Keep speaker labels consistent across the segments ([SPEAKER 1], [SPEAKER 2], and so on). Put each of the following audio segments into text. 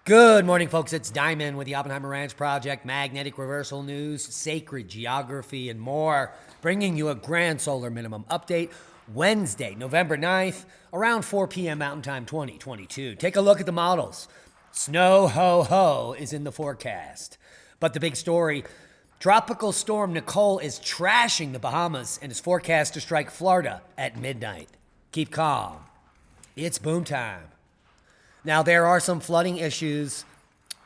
[SPEAKER 1] Good morning, folks. It's Diamond with the Oppenheimer Ranch Project, magnetic reversal news, sacred geography, and more. Bringing you a grand solar minimum update Wednesday, November 9th, around 4 p.m. Mountain Time 2022. Take a look at the models. Snow ho ho is in the forecast. But the big story, Tropical Storm Nicole is trashing the Bahamas and is forecast to strike Florida at midnight. Keep calm. It's boom time. Now, there are some flooding issues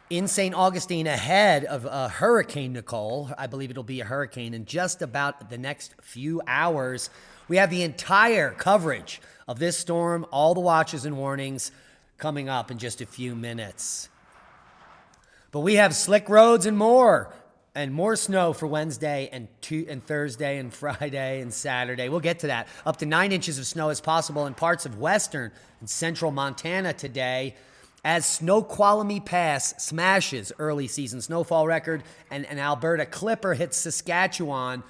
[SPEAKER 1] in St. Augustine ahead of Hurricane Nicole. I believe it'll be a hurricane in just about the next few hours. We have the entire coverage of this storm, all the watches and warnings coming up in just a few minutes. But we have slick roads and more snow for Wednesday and Thursday and Friday and Saturday. We'll get to that. Up to 9 inches of snow is possible in parts of western and central Montana today as Snoqualmie Pass smashes early season snowfall record and an Alberta Clipper hits Saskatchewan.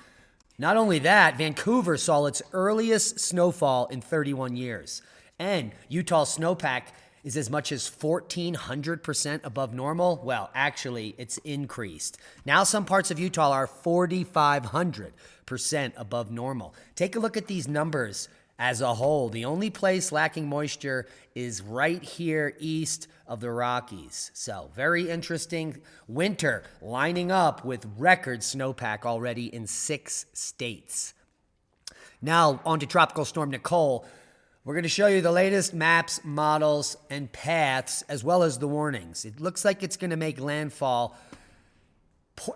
[SPEAKER 1] Not only that, Vancouver saw its earliest snowfall in 31 years. And Utah's snowpack is as much as 1,400% above normal. Well, actually, it's increased. Now some parts of Utah are 4,500% above normal. Take a look at these numbers as a whole. The only place lacking moisture is right here east of the Rockies. So very interesting winter lining up with record snowpack already in 6 states. Now on to Tropical Storm Nicole. We're going to show you the latest maps, models, and paths, as well as the warnings. It looks like it's going to make landfall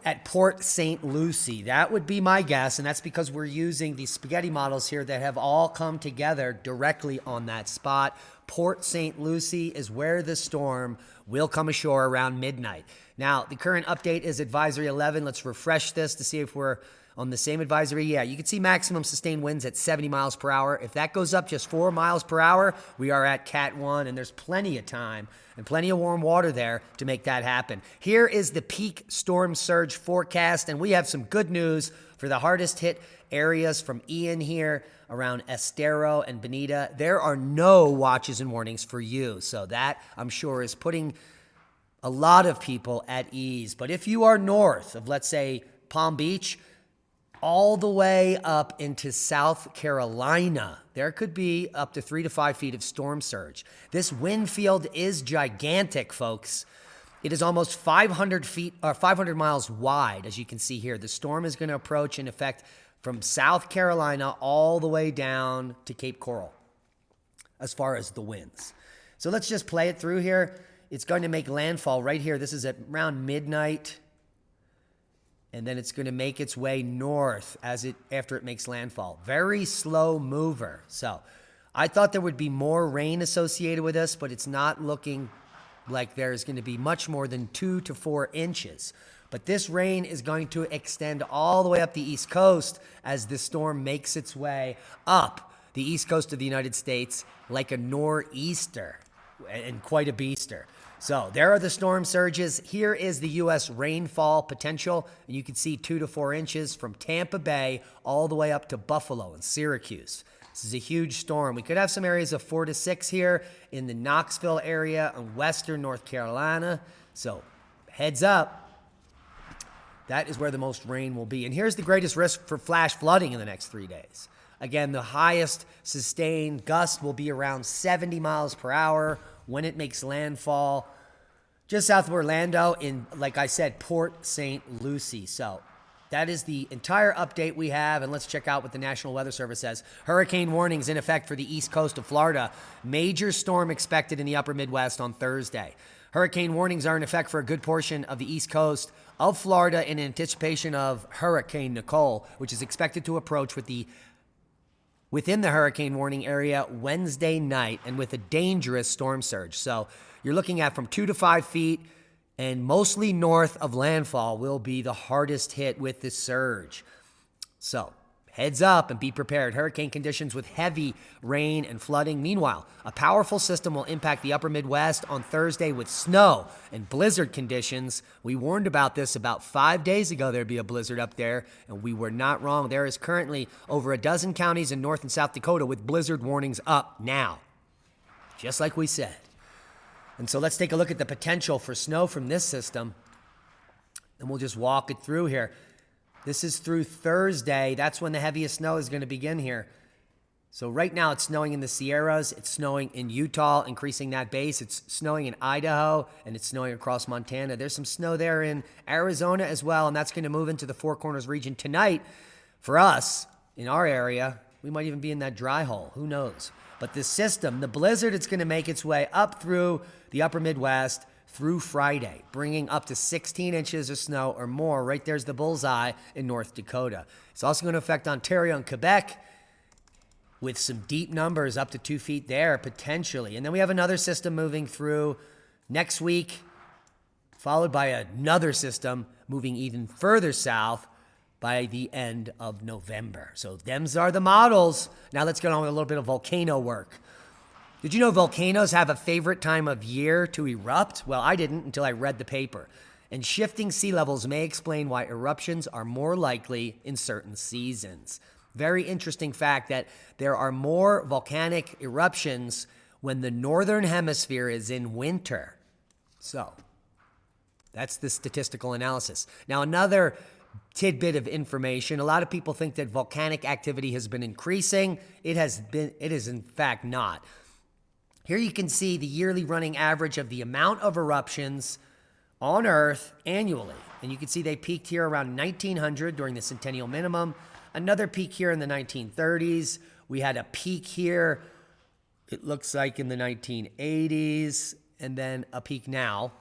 [SPEAKER 1] at Port St. Lucie. That would be my guess, and that's because we're using these spaghetti models here that have all come together directly on that spot. Port St. Lucie is where the storm will come ashore around midnight. Now, the current update is Advisory 11. Let's refresh this to see if we're on the same advisory. Yeah, you can see maximum sustained winds at 70 miles per hour. If that goes up just 4 miles per hour, we are at Cat 1, and there's plenty of time and plenty of warm water there to make that happen. Here is the peak storm surge forecast, and we have some good news for the hardest hit areas from Ian here around Estero and Bonita. There are no watches and warnings for you, so that, I'm sure, is putting a lot of people at ease. But if you are north of, let's say, Palm Beach, all the way up into South Carolina, there could be up to 3 to 5 feet of storm surge. This wind field is gigantic, folks. It is almost 500 miles wide, as you can see here. The storm is going to approach in effect from South Carolina all the way down to Cape Coral as far as the winds. So let's just play it through here. It's going to make landfall right here. This is at around midnight. And then it's going to make its way north after it makes landfall. Very slow mover. So I thought there would be more rain associated with this, but it's not looking like there's going to be much more than 2 to 4 inches. But this rain is going to extend all the way up the East Coast as the storm makes its way up the East Coast of the United States like a nor'easter and quite a beaster. So there are the storm surges. Here is the U.S. rainfall potential. And you can see 2 to 4 inches from Tampa Bay all the way up to Buffalo and Syracuse. This is a huge storm. We could have some areas of 4 to 6 here in the Knoxville area and western North Carolina. So heads up. That is where the most rain will be. And here's the greatest risk for flash flooding in the next 3 days. Again, the highest sustained gust will be around 70 miles per hour when it makes landfall just south of Orlando in, like I said, Port St. Lucie. So that is the entire update we have, and let's check out what the National Weather Service says. Hurricane warnings in effect for the east coast of Florida. Major storm expected in the upper Midwest on Thursday. Hurricane warnings are in effect for a good portion of the east coast of Florida in anticipation of Hurricane Nicole, which is expected to approach within the hurricane warning area Wednesday night and with a dangerous storm surge. So you're looking at from 2 to 5 feet, and mostly north of landfall will be the hardest hit with this surge. So heads up and be prepared. Hurricane conditions with heavy rain and flooding. Meanwhile, a powerful system will impact the upper Midwest on Thursday with snow and blizzard conditions. We warned about this about 5 days ago. There'd be a blizzard up there, and we were not wrong. There is currently over a dozen counties in North and South Dakota with blizzard warnings up now, just like we said. And so let's take a look at the potential for snow from this system. And we'll just walk it through here. This is through Thursday. That's when the heaviest snow is going to begin here. So right now it's snowing in the Sierras. It's snowing in Utah, increasing that base. It's snowing in Idaho, and it's snowing across Montana. There's some snow there in Arizona as well, and that's going to move into the Four Corners region tonight. For us, in our area, we might even be in that dry hole. Who knows? But this system, the blizzard, it's going to make its way up through the upper Midwest through Friday, bringing up to 16 inches of snow or more. Right there's the bullseye in North Dakota. It's also going to affect Ontario and Quebec with some deep numbers up to 2 feet there, potentially. And then we have another system moving through next week, followed by another system moving even further south by the end of November. So them's are the models. Now let's get on with a little bit of volcano work. Did you know volcanoes have a favorite time of year to erupt? Well, I didn't until I read the paper. And shifting sea levels may explain why eruptions are more likely in certain seasons. Very interesting fact that there are more volcanic eruptions when the northern hemisphere is in winter. So that's the statistical analysis. Now, another tidbit of information. A lot of people think that volcanic activity has been increasing. It is in fact not. Here you can see the yearly running average of the amount of eruptions on Earth annually. And you can see they peaked here around 1900 during the centennial minimum. Another peak here in the 1930s. We had a peak here, it looks like in the 1980s, and then a peak now,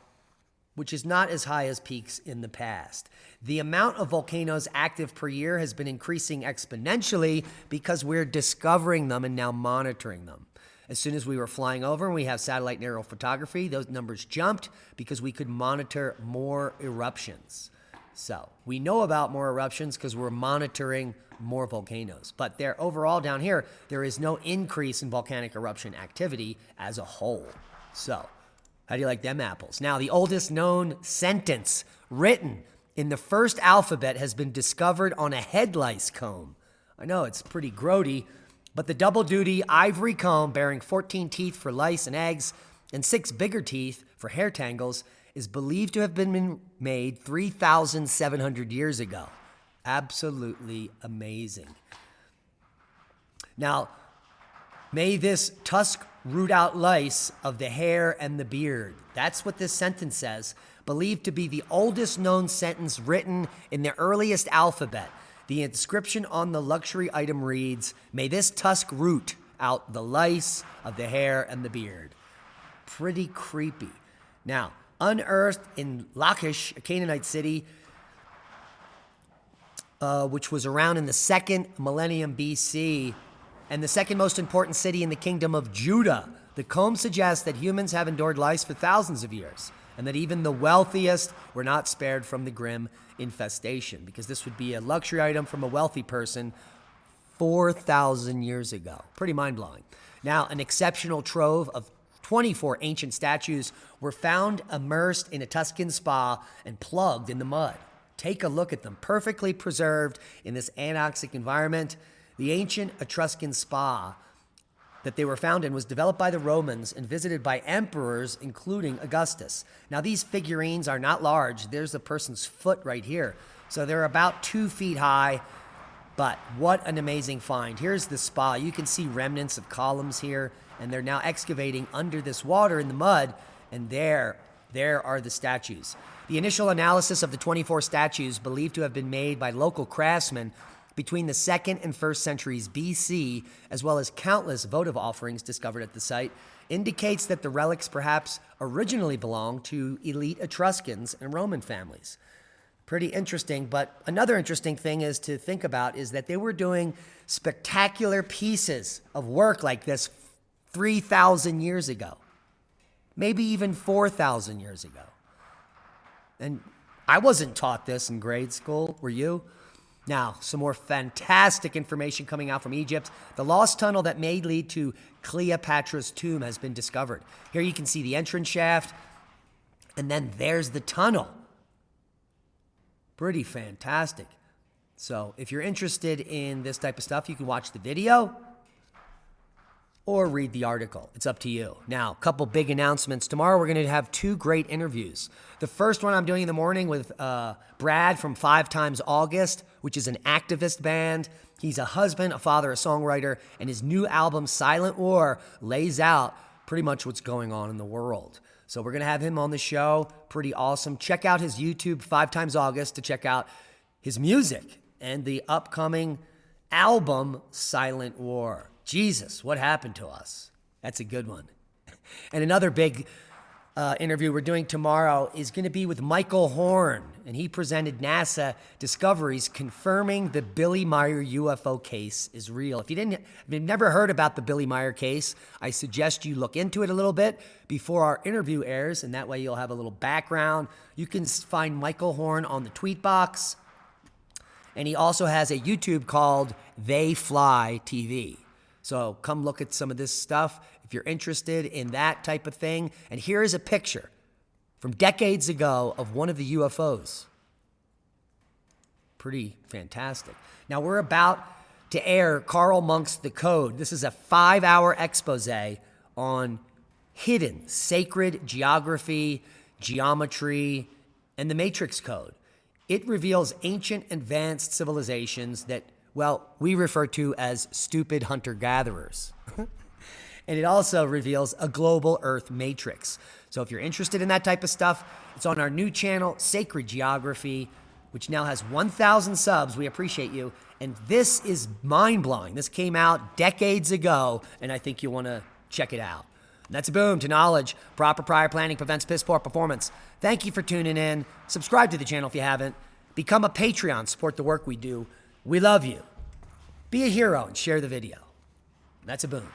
[SPEAKER 1] which is not as high as peaks in the past. The amount of volcanoes active per year has been increasing exponentially because we're discovering them and now monitoring them. As soon as we were flying over and we have satellite and aerial photography, those numbers jumped because we could monitor more eruptions. So we know about more eruptions because we're monitoring more volcanoes. But there, overall down here, there is no increase in volcanic eruption activity as a whole. So how do you like them apples? Now, the oldest known sentence written in the first alphabet has been discovered on a head lice comb. I know, it's pretty grody, but the double-duty ivory comb bearing 14 teeth for lice and eggs and 6 bigger teeth for hair tangles is believed to have been made 3,700 years ago. Absolutely amazing. Now, may this tusk root out lice of the hair and the beard. That's what this sentence says, believed to be the oldest known sentence written in the earliest alphabet. The inscription on the luxury item reads, "May this tusk root out the lice of the hair and the beard." Pretty creepy. Now, unearthed in Lachish, a Canaanite city, which was around in the 2nd millennium BC, and the second most important city in the kingdom of Judah. The comb suggests that humans have endured lice for thousands of years, and that even the wealthiest were not spared from the grim infestation, because this would be a luxury item from a wealthy person 4,000 years ago. Pretty mind-blowing. Now, an exceptional trove of 24 ancient statues were found immersed in a Tuscan spa and plugged in the mud. Take a look at them, perfectly preserved in this anoxic environment. The ancient Etruscan spa that they were found in was developed by the Romans and visited by emperors, including Augustus. Now, these figurines are not large. There's the person's foot right here. So they're about 2 feet high, but what an amazing find. Here's the spa. You can see remnants of columns here, and they're now excavating under this water in the mud, and there are the statues. The initial analysis of the 24 statues, believed to have been made by local craftsmen between the 2nd and 1st centuries BC, as well as countless votive offerings discovered at the site, indicates that the relics perhaps originally belonged to elite Etruscans and Roman families. Pretty interesting, but another interesting thing is to think about is that they were doing spectacular pieces of work like this 3,000 years ago, maybe even 4,000 years ago. And I wasn't taught this in grade school, were you? Now, some more fantastic information coming out from Egypt. The lost tunnel that may lead to Cleopatra's tomb has been discovered. Here you can see the entrance shaft, and then there's the tunnel. Pretty fantastic. So if you're interested in this type of stuff, you can watch the video. or read the article. It's up to you. Now, a couple big announcements. Tomorrow we're going to have 2 great interviews. The first one I'm doing in the morning with Brad from 5 Times August, which is an activist band. He's a husband, a father, a songwriter, and his new album, Silent War, lays out pretty much what's going on in the world. So we're going to have him on the show. Pretty awesome. Check out his YouTube, 5 Times August, to check out his music and the upcoming album, Silent War. Jesus, what happened to us? That's a good one. And another big interview we're doing tomorrow is going to be with Michael Horn, and he presented NASA discoveries confirming the Billy Meier UFO case is real. If you've never heard about the Billy Meier case, I suggest you look into it a little bit before our interview airs, and that way you'll have a little background. You can find Michael Horn on the tweet box, and he also has a YouTube called They Fly TV. So come look at some of this stuff if you're interested in that type of thing. And here is a picture from decades ago of one of the UFOs. Pretty fantastic. Now we're about to air Karl Monk's The Code. This is a 5-hour expose on hidden sacred geography, geometry, and the Matrix Code. It reveals ancient advanced civilizations that, well, we refer to as stupid hunter-gatherers. And it also reveals a global Earth matrix. So if you're interested in that type of stuff, it's on our new channel, Sacred Geography, which now has 1,000 subs. We appreciate you. And this is mind-blowing. This came out decades ago, and I think you'll want to check it out. And that's a boom to knowledge. Proper prior planning prevents piss-poor performance. Thank you for tuning in. Subscribe to the channel if you haven't. Become a Patreon. Support the work we do. We love you. Be a hero and share the video. That's a boom.